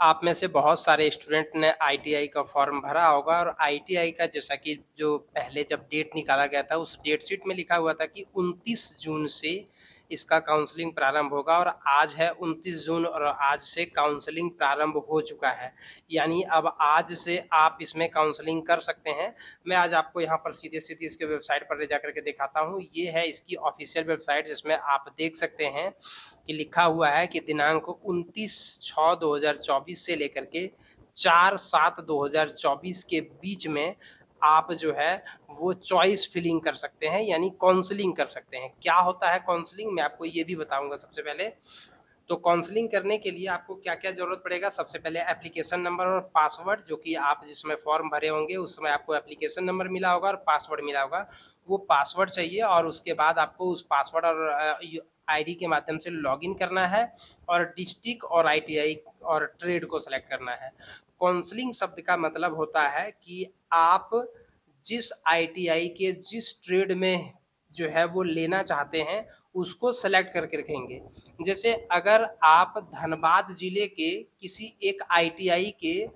आप में से बहुत सारे स्टूडेंट ने आईटीआई का फॉर्म भरा होगा और आईटीआई का जैसा कि जो पहले जब डेट निकाला गया था उस डेट शीट में लिखा हुआ था कि 29 जून से इसका काउंसलिंग प्रारंभ होगा और आज है 29 जून और आज से काउंसलिंग प्रारंभ हो चुका है। यानी अब आज से आप इसमें काउंसलिंग कर सकते हैं। मैं आज आपको यहाँ पर सीधे-सीधे इसके वेबसाइट पर ले जाकर के दिखाता हूँ। ये है इसकी ऑफ़िशियल वेबसाइट जिसमें आप देख सकते हैं कि लिखा हुआ है कि दिनांक 29/6/2024 से लेकर के 4/7/2024 के बीच में आप जो है वो चॉइस फिलिंग कर सकते हैं यानी काउंसलिंग कर सकते हैं। क्या होता है काउंसलिंग मैं आपको ये भी बताऊँगा सबसे पहले। तो काउंसलिंग करने के लिए आपको क्या-क्या ज़रूरत पड़ेगा? सबसे पहले एप्लीकेशन नंबर और पासवर्ड जो कि आप जिसमें फॉर्म भरे होंगे उस समय आपको एप्लीकेशन नंबर मिला होगा और पासवर्ड मिला होगा। वो पासवर्ड चाहिए और उसके बाद आपको उस पासवर्ड और आईडी के माध्यम से लॉगिन करना है और डिस्ट्रिक्ट और आईटीआई और ट्रेड को सेलेक्ट करना है। काउंसलिंग शब्द का मतलब होता है कि आप जिस आईटीआई के जिस ट्रेड में जो है वो लेना चाहते हैं, उसको सेलेक्ट करके रखेंगे। जैसे अगर आप धनबाद ज़िले के किसी एक आईटीआई के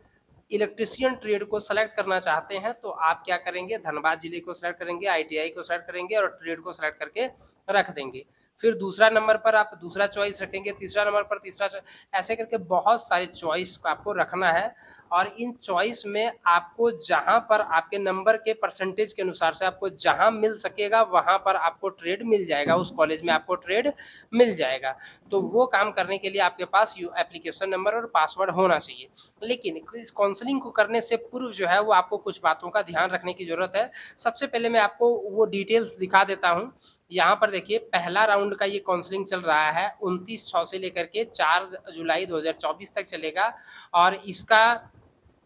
इलेक्ट्रीशियन ट्रेड को सेलेक्ट करना चाहते हैं, तो आप क्या करेंगे धनबाद ज़िले को सेलेक्ट करेंगे, आईटीआई को सेलेक्ट करेंगे और ट्रेड को सेलेक्ट करके रख देंगे। फिर दूसरा नंबर पर आप दूसरा चॉइस रखेंगे, तीसरा नंबर पर तीसरा ऐसे करके बहुत सारे चॉइस आपको रखना है और इन चॉइस में आपको जहाँ पर आपके नंबर के परसेंटेज के अनुसार से आपको जहाँ मिल सकेगा, वहाँ पर आपको ट्रेड मिल जाएगा, उस कॉलेज में आपको ट्रेड मिल जाएगा। तो वो काम करने के लिए आपके पास यू एप्लीकेशन नंबर और पासवर्ड होना चाहिए। लेकिन इस काउंसलिंग को करने से पूर्व जो है वो आपको कुछ बातों का ध्यान रखने की ज़रूरत है। सबसे पहले मैं आपको वो डिटेल्स दिखा देता हूँ। यहाँ पर देखिए पहला राउंड का ये काउंसलिंग चल रहा है 29/6 से लेकर के 4 जुलाई 2024 तक चलेगा और इसका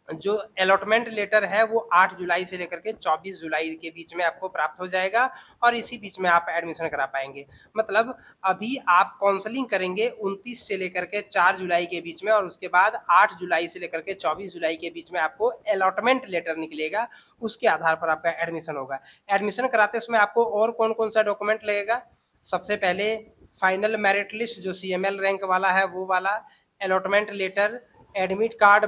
जो अलॉटमेंट लेटर है वो 8 जुलाई से लेकर के 24 जुलाई के बीच में आपको प्राप्त हो जाएगा और इसी बीच में आप एडमिशन करा पाएंगे। मतलब अभी आप काउंसलिंग करेंगे 29 से लेकर के 4 जुलाई के बीच में और उसके बाद 8 जुलाई से लेकर के 24 जुलाई के बीच में आपको अलॉटमेंट लेटर निकलेगा, उसके आधार पर आपका एडमिशन होगा। एडमिशन कराते समय आपको और कौन कौन सा डॉक्यूमेंट लगेगा? सबसे पहले फाइनल मेरिट लिस्ट जो सीएमएल रैंक वाला है वो वाला, allotment letter, admit card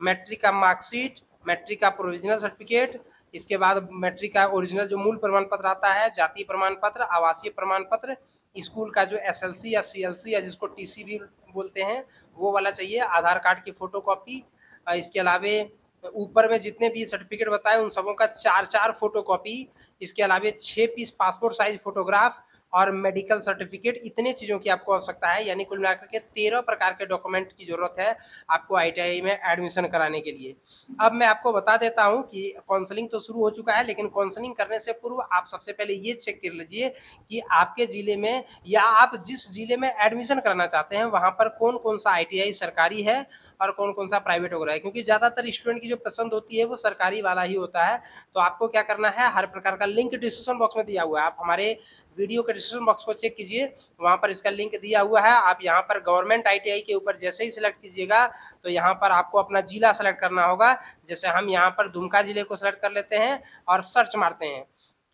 matric का मार्कशीट, मैट्रिक का प्रोविजनल सर्टिफिकेट, इसके बाद मैट्रिक का ओरिजिनल जो मूल प्रमाण पत्र आता है, जाति प्रमाण पत्र, आवासीय प्रमाण पत्र, स्कूल का जो एसएलसी या सीएलसी या जिसको टीसी भी बोलते हैं वो वाला चाहिए, आधार कार्ड की फोटोकॉपी। इसके अलावे ऊपर में जितने भी सर्टिफिकेट बताए उन सबों का 4-4 फोटोकॉपी, इसके अलावे 6 पीस पासपोर्ट साइज फोटोग्राफ और मेडिकल सर्टिफिकेट, इतने चीज़ों की आपको आवश्यकता है। यानी कुल मिलाकर के 13 प्रकार के डॉक्यूमेंट की ज़रूरत है आपको आईटीआई में एडमिशन कराने के लिए। अब मैं आपको बता देता हूँ कि काउंसलिंग तो शुरू हो चुका है, लेकिन काउंसलिंग करने से पूर्व आप सबसे पहले ये चेक कर लीजिए कि आपके ज़िले में या आप जिस ज़िले में एडमिशन कराना चाहते हैं वहाँ पर कौन-कौन सा आईटीआई सरकारी है और कौन-कौन सा प्राइवेट हो रहा है, क्योंकि ज़्यादातर स्टूडेंट की जो पसंद होती है वो सरकारी वाला ही होता है। तो आपको क्या करना है, हर प्रकार का लिंक डिस्क्रिप्शन बॉक्स में दिया हुआ है, आप हमारे वीडियो के डिस्क्रिप्शन बॉक्स को चेक कीजिए, वहाँ पर इसका लिंक दिया हुआ है। आप यहाँ पर गवर्नमेंट आईटीआई के ऊपर जैसे ही सिलेक्ट कीजिएगा तो यहाँ पर आपको अपना जिला सेलेक्ट करना होगा। जैसे हम यहाँ पर दुमका जिले को सेलेक्ट कर लेते हैं और सर्च मारते हैं,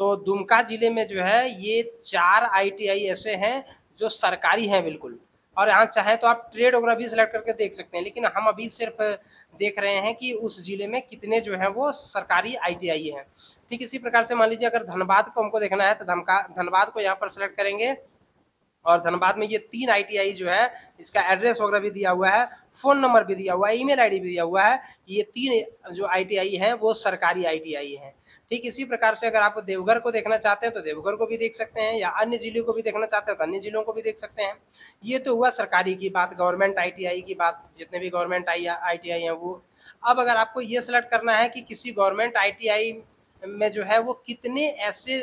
तो दुमका जिले में जो है ये 4 आईटीआई ऐसे हैं जो सरकारी हैं बिल्कुल, और यहाँ चाहे तो आप ट्रेड वगैरह भी सिलेक्ट करके देख सकते हैं, लेकिन हम अभी सिर्फ देख रहे हैं कि उस जिले में कितने जो हैं वो सरकारी आईटीआई हैं। ठीक इसी प्रकार से मान लीजिए अगर धनबाद को हमको देखना है तो धनबाद को यहाँ पर सेलेक्ट करेंगे और धनबाद में ये 3 आईटीआई जो है इसका एड्रेस वगैरह भी दिया हुआ है, फ़ोन नंबर भी दिया हुआ है, ईमेल आईडी भी दिया हुआ है। ये 3 जो आईटीआई हैं वो सरकारी आईटीआई हैं। ठीक इसी प्रकार से अगर आप देवघर को देखना चाहते हैं तो देवघर को भी देख सकते हैं, या अन्य ज़िलों को भी देखना चाहते हैं तो अन्य ज़िलों को भी देख सकते हैं। ये तो हुआ सरकारी की बात, गवर्नमेंट आईटीआई की बात, जितने भी गवर्नमेंट आईटीआई हैं वो। अब अगर आपको ये सेलेक्ट करना है कि किसी गवर्नमेंट आईटीआई में जो है वो कितने ऐसे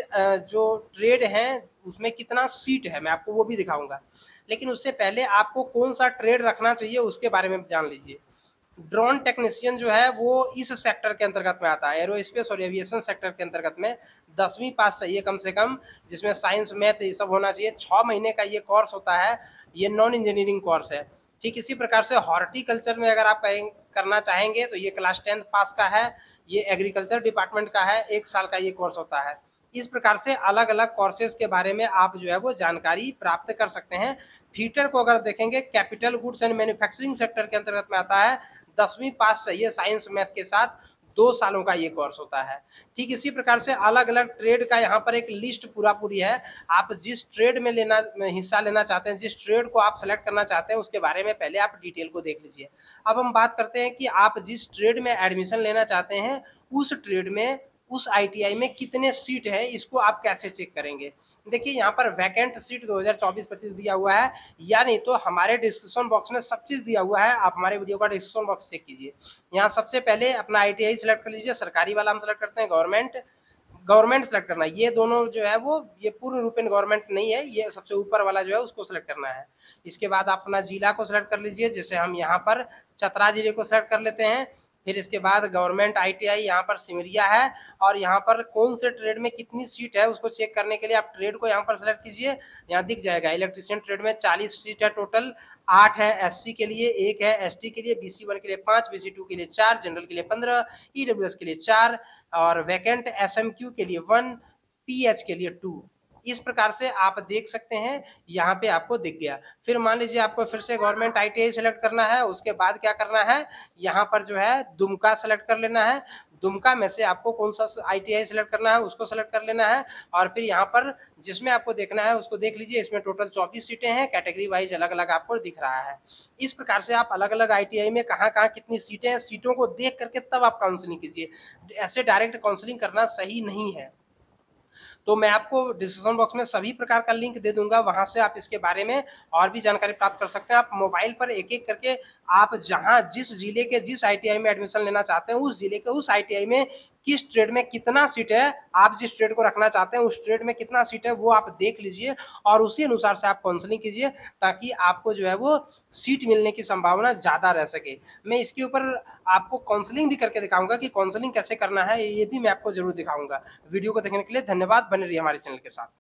जो ट्रेड हैं उसमें कितना सीट है, मैं आपको वो भी दिखाऊंगा। लेकिन उससे पहले आपको कौन सा ट्रेड रखना चाहिए उसके बारे में जान लीजिए। ड्रोन टेक्नीशियन जो है वो इस सेक्टर के अंतर्गत में आता है, एरोस्पेस और एविएशन सेक्टर के अंतर्गत में 10वीं पास चाहिए कम से कम, जिसमें साइंस मैथ ये सब होना चाहिए। 6 महीने का ये कोर्स होता है, ये नॉन इंजीनियरिंग कोर्स है। ठीक इसी प्रकार से हॉर्टिकल्चर में अगर आप करना चाहेंगे तो ये क्लास 10th पास का है, ये एग्रीकल्चर डिपार्टमेंट का है, 1 साल का ये कोर्स होता है। इस प्रकार से अलग अलग कोर्सेज के बारे में आप जो है वो जानकारी प्राप्त कर सकते हैं। फिटर को अगर देखेंगे capital goods and manufacturing sector के अंतर्गत में आता है, 10वीं पास चाहिए साइंस मैथ के साथ, 2 सालों का ये कोर्स होता है। ठीक इसी प्रकार से अलग-अलग ट्रेड का यहाँ पर एक लिस्ट पूरा-पूरी है। आप जिस ट्रेड में हिस्सा लेना चाहते हैं, जिस ट्रेड को आप सेलेक्ट करना चाहते हैं, उसके बारे में पहले आप डिटेल को देख लीजिए। अब हम बात करते हैं कि आप जिस ट्रेड में एडमिशन लेना चाहते हैं, उस ट्रेड में, उस आईटीआई में कितने सीट है, इसको आप कैसे चेक करेंगे? देखिए यहाँ पर वैकेंट सीट 2024-25 दिया हुआ है, या नहीं तो हमारे डिस्क्रिप्शन बॉक्स में सब चीज़ दिया हुआ है। आप हमारे वीडियो का डिस्क्रिप्शन बॉक्स चेक कीजिए। यहाँ सबसे पहले अपना आईटीआई सेलेक्ट कर लीजिए, सरकारी वाला हम सेलेक्ट करते हैं, गवर्नमेंट गवर्नमेंट सेलेक्ट करना है। ये दोनों जो है वो ये पूर्ण रूपेण गवर्नमेंट नहीं है, ये सबसे ऊपर वाला जो है उसको सेलेक्ट करना है। इसके बाद आप अपना जिला को सेलेक्ट कर लीजिए, जैसे हम यहाँ पर चतरा जिले को सेलेक्ट कर लेते हैं। फिर इसके बाद गवर्नमेंट आईटीआई यहाँ पर सिमरिया है, और यहाँ पर कौन से ट्रेड में कितनी सीट है उसको चेक करने के लिए आप ट्रेड को यहाँ पर सेलेक्ट कीजिए। यहाँ दिख जाएगा इलेक्ट्रीशियन ट्रेड में 40 सीट है टोटल, 8 है एससी के लिए, 1 है एसटी के लिए, बीसी1 के लिए 5, बीसी2 के लिए 4, जनरल के लिए 15, ईडब्ल्यूएस के लिए 4 और वैकेंट एसएमक्यू के लिए 1, पीएच के लिए 2। इस प्रकार से आप देख सकते हैं, यहाँ पे आपको दिख गया। फिर मान लीजिए आपको फिर से गवर्नमेंट आईटीआई सेलेक्ट करना है, उसके बाद क्या करना है, यहाँ पर जो है दुमका सेलेक्ट कर लेना है। दुमका में से आपको कौन सा आईटीआई सेलेक्ट करना है उसको सेलेक्ट कर लेना है, और फिर यहाँ पर जिसमें आपको देखना है उसको देख लीजिए। इसमें टोटल 24 सीटें हैं, कैटेगरी वाइज अलग-अलग आपको दिख रहा है। इस प्रकार से आप अलग-अलग आईटीआई में कहाँ-कहाँ कितनी सीटें हैं, सीटों को देख करके तब आप काउंसलिंग कीजिए। ऐसे डायरेक्ट काउंसलिंग करना सही नहीं है। तो मैं आपको डिस्क्रिप्शन बॉक्स में सभी प्रकार का लिंक दे दूंगा, वहां से आप इसके बारे में और भी जानकारी प्राप्त कर सकते हैं। आप मोबाइल पर एक-एक करके आप जहां जिस जिले के जिस आईटीआई में एडमिशन लेना चाहते हैं, उस जिले के उस आईटीआई में किस ट्रेड में कितना सीट है, आप जिस ट्रेड को रखना चाहते हैं उस ट्रेड में कितना सीट है वो आप देख लीजिए, और उसी अनुसार से आप काउंसलिंग कीजिए, ताकि आपको जो है वो सीट मिलने की संभावना ज़्यादा रह सके। मैं इसके ऊपर आपको काउंसलिंग भी करके दिखाऊंगा कि काउंसलिंग कैसे करना है, ये भी मैं आपको ज़रूर दिखाऊंगा। वीडियो को देखने के लिए धन्यवाद, बने रहिए हमारे चैनल के साथ।